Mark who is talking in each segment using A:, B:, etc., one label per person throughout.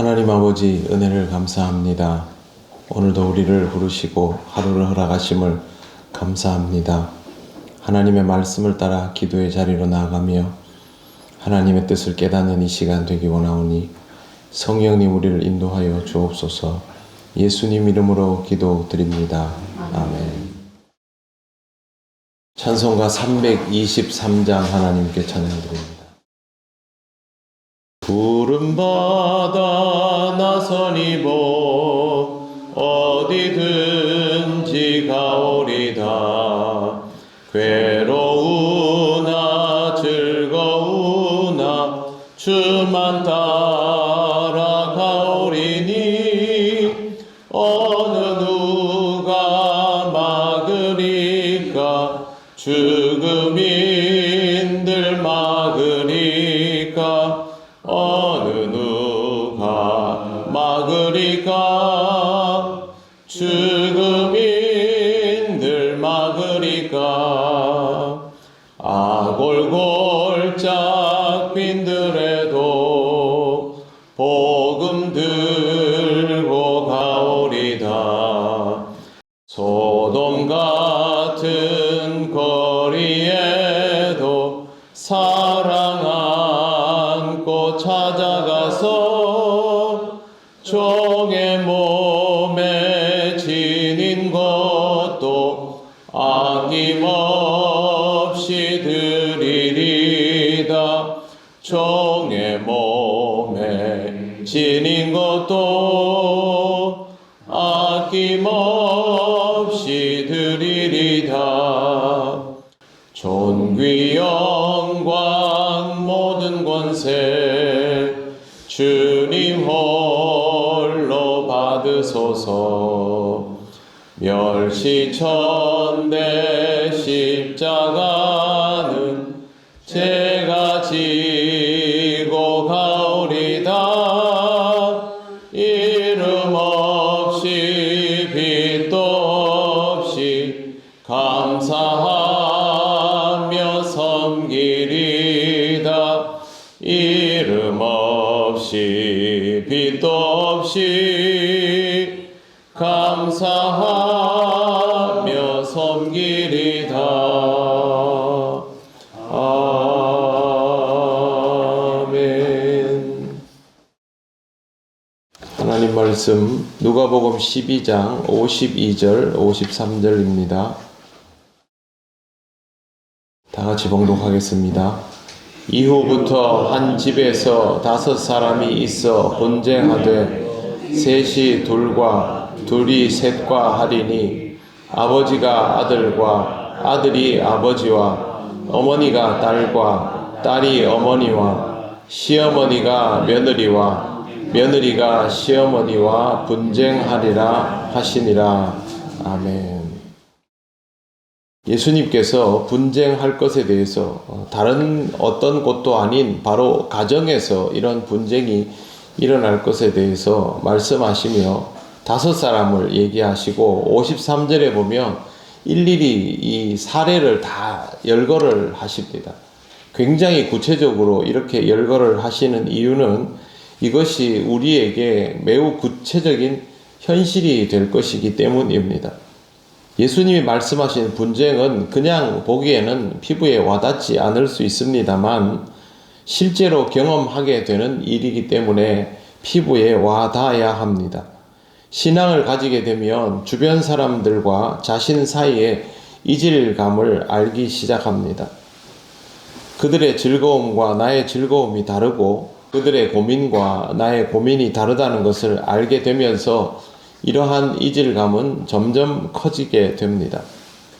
A: 하나님 아버지 은혜를 감사합니다. 오늘도 우리를 부르시고 하루를 허락하심을 감사합니다. 하나님의 말씀을 따라 기도의 자리로 나아가며 하나님의 뜻을 깨닫는 이 시간 되기 원하오니 성령님 우리를 인도하여 주옵소서. 예수님 이름으로 기도드립니다. 아멘. 찬송가 323장 하나님께 찬양드립니다. 푸른 바다 나서니보 어디든지 가오리다. 괴로우나 즐거우나 주만 따라가오리니 어느 누가 막으리까. 죽음인들 막으리까. 어느 누가 막으리까. 죽음인들 막으리까. 아골골짝 빈들에도 복음 들고 가오리다. 소돔 같은 거리에도 사랑 안고 찾아가서 종의 몸에 지닌 것도 아낌없이 드리리다. 종의 몸에 지닌 것도 아낌없이 드리리다. 존귀 영광 모든 권세 주님 홀로 받으소서. 멸시천대 십자가는 제가 지고 가오리다. 이름 없이 빛도 없이 감사하며 섬기리다. 이름 없이 빛도 없이 감사하며 섬기리다. 아멘. 하나님 말씀 누가복음 12장 52절 53절입니다. 다 같이 봉독하겠습니다. 이후부터 한 집에서 5 사람이 있어 분쟁하되 셋이 둘과 둘이 셋과 하리니 아버지가 아들과 아들이 아버지와 어머니가 딸과 딸이 어머니와 시어머니가 며느리와 며느리가 시어머니와 분쟁하리라 하시니라. 아멘. 예수님께서 분쟁할 것에 대해서 다른 어떤 곳도 아닌 바로 가정에서 이런 분쟁이 일어날 것에 대해서 말씀하시며 5 사람을 얘기하시고 53절에 보면 일일이 이 사례를 다 열거를 하십니다. 굉장히 구체적으로 이렇게 열거를 하시는 이유는 이것이 우리에게 매우 구체적인 현실이 될 것이기 때문입니다. 예수님이 말씀하신 분쟁은 그냥 보기에는 피부에 와닿지 않을 수 있습니다만 실제로 경험하게 되는 일이기 때문에 피부에 와닿아야 합니다. 신앙을 가지게 되면 주변 사람들과 자신 사이에 이질감을 알기 시작합니다. 그들의 즐거움과 나의 즐거움이 다르고 그들의 고민과 나의 고민이 다르다는 것을 알게 되면서 이러한 이질감은 점점 커지게 됩니다.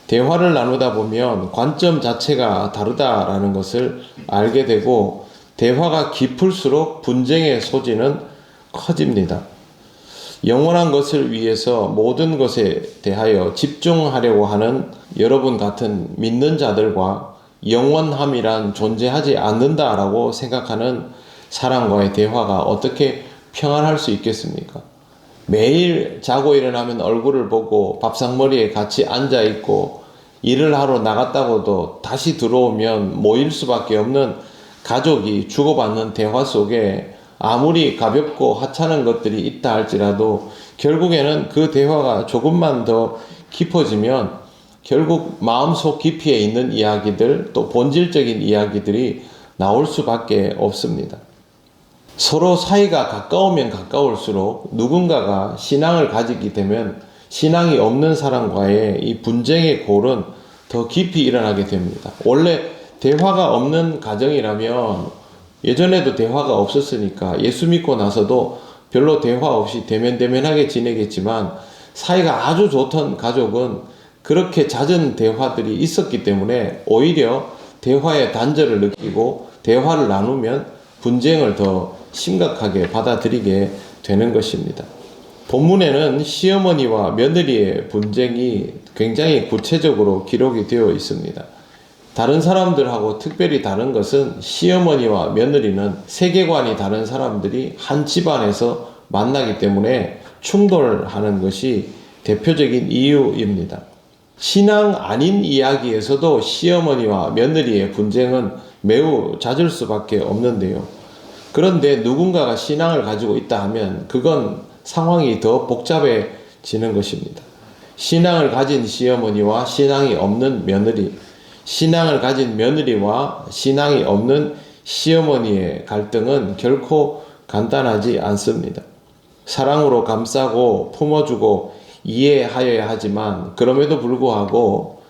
A: 대화를 나누다 보면 관점 자체가 다르다라는 것을 알게 되고 대화가 깊을수록 분쟁의 소지는 커집니다. 영원한 것을 위해서 모든 것에 대하여 집중하려고 하는 여러분 같은 믿는 자들과 영원함이란 존재하지 않는다라고 생각하는 사람과의 대화가 어떻게 평안할 수 있겠습니까? 매일 자고 일어나면 얼굴을 보고 밥상머리에 같이 앉아있고 일을 하러 나갔다고도 다시 들어오면 모일 수밖에 없는 가족이 주고받는 대화 속에 아무리 가볍고 하찮은 것들이 있다 할지라도 결국에는 그 대화가 조금만 더 깊어지면 결국 마음속 깊이에 있는 이야기들, 또 본질적인 이야기들이 나올 수밖에 없습니다. 서로 사이가 가까우면 가까울수록 누군가가 신앙을 가지게 되면 신앙이 없는 사람과의 이 분쟁의 골은 더 깊이 일어나게 됩니다. 원래 대화가 없는 가정이라면 예전에도 대화가 없었으니까 예수 믿고 나서도 별로 대화 없이 대면대면하게 지내겠지만 사이가 아주 좋던 가족은 그렇게 잦은 대화들이 있었기 때문에 오히려 대화의 단절을 느끼고 대화를 나누면 분쟁을 더 심각하게 받아들이게 되는 것입니다. 본문에는 시어머니와 며느리의 분쟁이 굉장히 구체적으로 기록이 되어 있습니다. 다른 사람들하고 특별히 다른 것은 시어머니와 며느리는 세계관이 다른 사람들이 한 집안에서 만나기 때문에 충돌하는 것이 대표적인 이유입니다. 신앙 아닌 이야기에서도 시어머니와 며느리의 분쟁은 매우 잦을 수밖에 없는데요. 그런데 누군가가 신앙을 가지고 있다 하면 그건 상황이 더 복잡해지는 것입니다. 신앙을 가진 시어머니와 신앙이 없는 며느리, 신앙을 가진 며느리와 신앙이 없는 시어머니의 갈등은 결코 간단하지 않습니다. 사랑으로 감싸고 품어주고 이해하여야 하지만 그럼에도 불구하고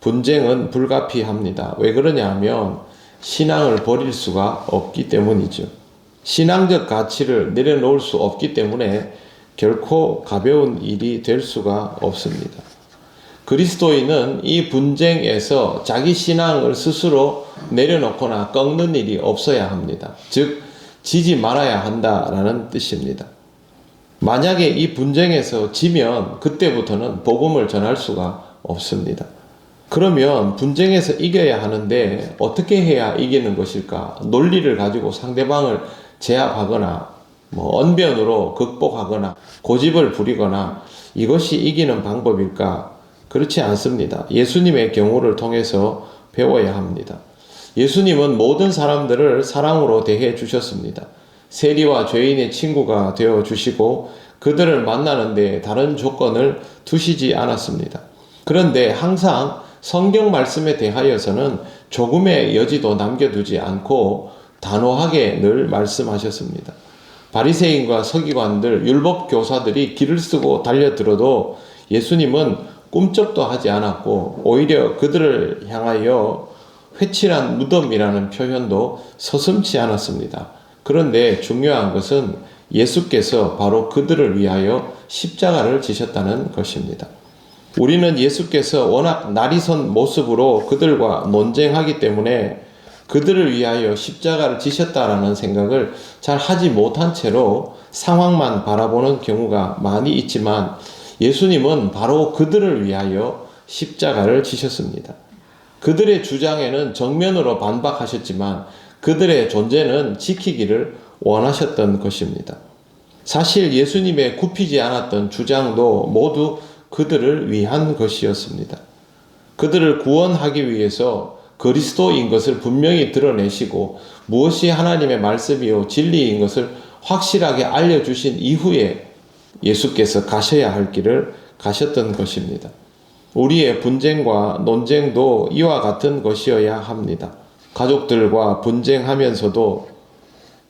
A: 분쟁은 불가피합니다. 왜 그러냐 하면 신앙을 버릴 수가 없기 때문이죠. 신앙적 가치를 내려놓을 수 없기 때문에 결코 가벼운 일이 될 수가 없습니다. 그리스도인은 이 분쟁에서 자기 신앙을 스스로 내려놓거나 꺾는 일이 없어야 합니다. 즉, 지지 말아야 한다라는 뜻입니다. 만약에 이 분쟁에서 지면 그때부터는 복음을 전할 수가 없습니다. 그러면 분쟁에서 이겨야 하는데 어떻게 해야 이기는 것일까? 논리를 가지고 상대방을 제압하거나 언변으로 극복하거나 고집을 부리거나 이것이 이기는 방법일까? 그렇지 않습니다. 예수님의 경우를 통해서 배워야 합니다. 예수님은 모든 사람들을 사랑으로 대해 주셨습니다. 세리와 죄인의 친구가 되어 주시고 그들을 만나는데 다른 조건을 두시지 않았습니다. 그런데 항상 성경 말씀에 대하여서는 조금의 여지도 남겨두지 않고 단호하게 늘 말씀하셨습니다. 바리새인과 서기관들, 율법 교사들이 길을 쓰고 달려들어도 예수님은 꿈쩍도 하지 않았고 오히려 그들을 향하여 회칠한 무덤이라는 표현도 서슴지 않았습니다. 그런데 중요한 것은 예수께서 바로 그들을 위하여 십자가를 지셨다는 것입니다. 우리는 예수께서 워낙 날이 선 모습으로 그들과 논쟁하기 때문에 그들을 위하여 십자가를 지셨다라는 생각을 잘 하지 못한 채로 상황만 바라보는 경우가 많이 있지만 예수님은 바로 그들을 위하여 십자가를 지셨습니다. 그들의 주장에는 정면으로 반박하셨지만 그들의 존재는 지키기를 원하셨던 것입니다. 사실 예수님의 굽히지 않았던 주장도 모두 그들을 위한 것이었습니다. 그들을 구원하기 위해서 그리스도인 것을 분명히 드러내시고 무엇이 하나님의 말씀이요 진리인 것을 확실하게 알려주신 이후에 예수께서 가셔야 할 길을 가셨던 것입니다. 우리의 분쟁과 논쟁도 이와 같은 것이어야 합니다. 가족들과 분쟁하면서도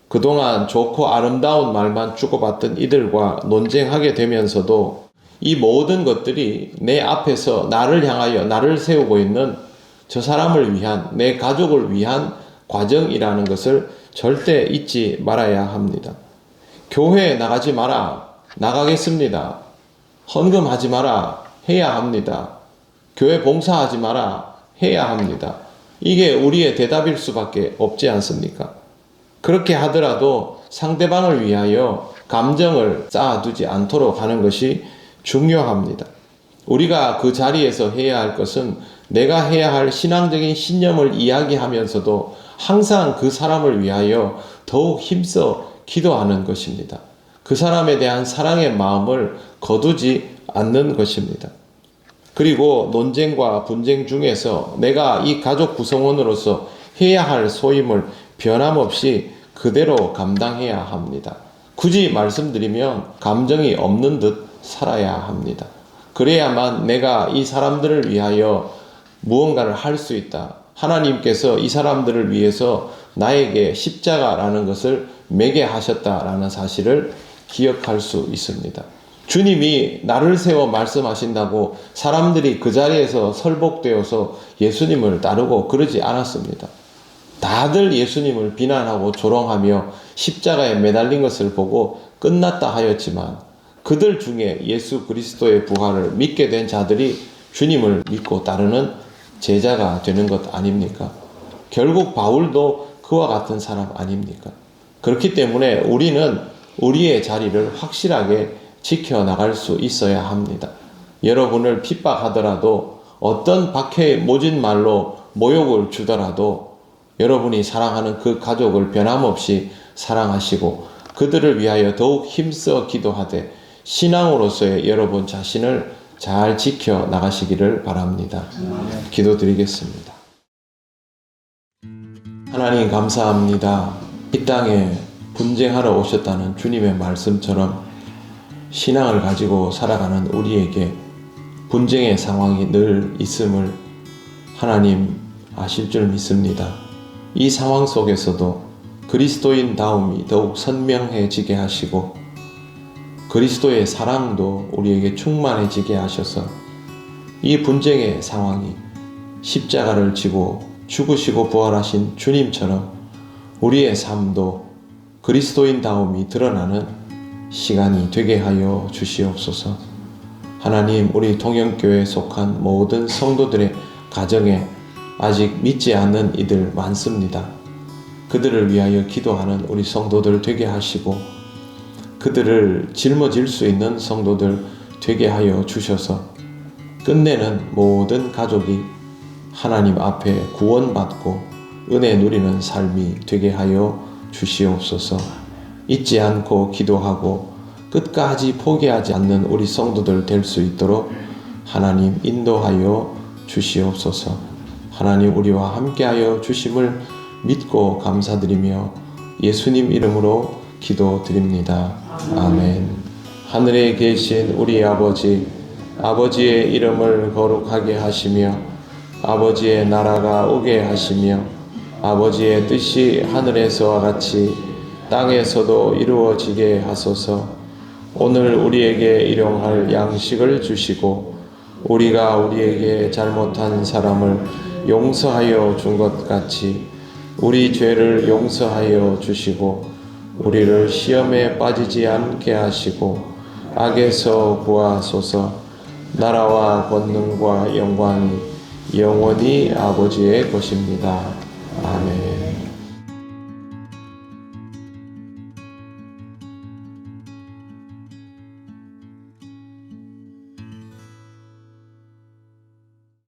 A: 그동안 좋고 아름다운 말만 주고받던 이들과 논쟁하게 되면서도 이 모든 것들이 내 앞에서 나를 향하여 나를 세우고 있는 저 사람을 위한, 내 가족을 위한 과정이라는 것을 절대 잊지 말아야 합니다. 교회에 나가지 마라. 나가겠습니다. 헌금하지 마라. 해야 합니다. 교회 봉사하지 마라. 해야 합니다. 이게 우리의 대답일 수밖에 없지 않습니까? 그렇게 하더라도 상대방을 위하여 감정을 쌓아두지 않도록 하는 것이 중요합니다. 우리가 그 자리에서 해야 할 것은 내가 해야 할 신앙적인 신념을 이야기하면서도 항상 그 사람을 위하여 더욱 힘써 기도하는 것입니다. 그 사람에 대한 사랑의 마음을 거두지 않는 것입니다. 그리고 논쟁과 분쟁 중에서 내가 이 가족 구성원으로서 해야 할 소임을 변함없이 그대로 감당해야 합니다. 굳이 말씀드리면 감정이 없는 듯 살아야 합니다. 그래야만 내가 이 사람들을 위하여 무언가를 할 수 있다. 하나님께서 이 사람들을 위해서 나에게 십자가라는 것을 매게 하셨다라는 사실을 기억할 수 있습니다. 주님이 나를 세워 말씀하신다고 사람들이 그 자리에서 설복되어서 예수님을 따르고 그러지 않았습니다. 다들 예수님을 비난하고 조롱하며 십자가에 매달린 것을 보고 끝났다 하였지만 그들 중에 예수 그리스도의 부활을 믿게 된 자들이 주님을 믿고 따르는 제자가 되는 것 아닙니까? 결국 바울도 그와 같은 사람 아닙니까? 그렇기 때문에 우리는 우리의 자리를 확실하게 지켜나갈 수 있어야 합니다. 여러분을 핍박하더라도 어떤 박해의 모진 말로 모욕을 주더라도 여러분이 사랑하는 그 가족을 변함없이 사랑하시고 그들을 위하여 더욱 힘써 기도하되 신앙으로서의 여러분 자신을 잘 지켜나가시기를 바랍니다. 기도드리겠습니다. 하나님 감사합니다. 이 땅에 분쟁하러 오셨다는 주님의 말씀처럼 신앙을 가지고 살아가는 우리에게 분쟁의 상황이 늘 있음을 하나님 아실 줄 믿습니다. 이 상황 속에서도 그리스도인다움이 더욱 선명해지게 하시고 그리스도의 사랑도 우리에게 충만해지게 하셔서 이 분쟁의 상황이 십자가를 지고 죽으시고 부활하신 주님처럼 우리의 삶도 그리스도인다움이 드러나는 시간이 되게 하여 주시옵소서. 하나님, 우리 통영교회에 속한 모든 성도들의 가정에 아직 믿지 않는 이들 많습니다. 그들을 위하여 기도하는 우리 성도들 되게 하시고 그들을 짊어질 수 있는 성도들 되게 하여 주셔서 끝내는 모든 가족이 하나님 앞에 구원받고 은혜 누리는 삶이 되게 하여 주시옵소서. 잊지 않고 기도하고 끝까지 포기하지 않는 우리 성도들 될 수 있도록 하나님 인도하여 주시옵소서. 하나님 우리와 함께하여 주심을 믿고 감사드리며 예수님 이름으로 기도드립니다. 아멘. 하늘에 계신 우리 아버지, 아버지의 이름을 거룩하게 하시며 아버지의 나라가 오게 하시며 아버지의 뜻이 하늘에서와 같이 땅에서도 이루어지게 하소서. 오늘 우리에게 일용할 양식을 주시고 우리가 우리에게 잘못한 사람을 용서하여 준 것 같이 우리 죄를 용서하여 주시고 우리를 시험에 빠지지 않게 하시고 악에서 구하소서. 나라와 권능과 영광이 영원히 아버지의 것입니다. 아멘.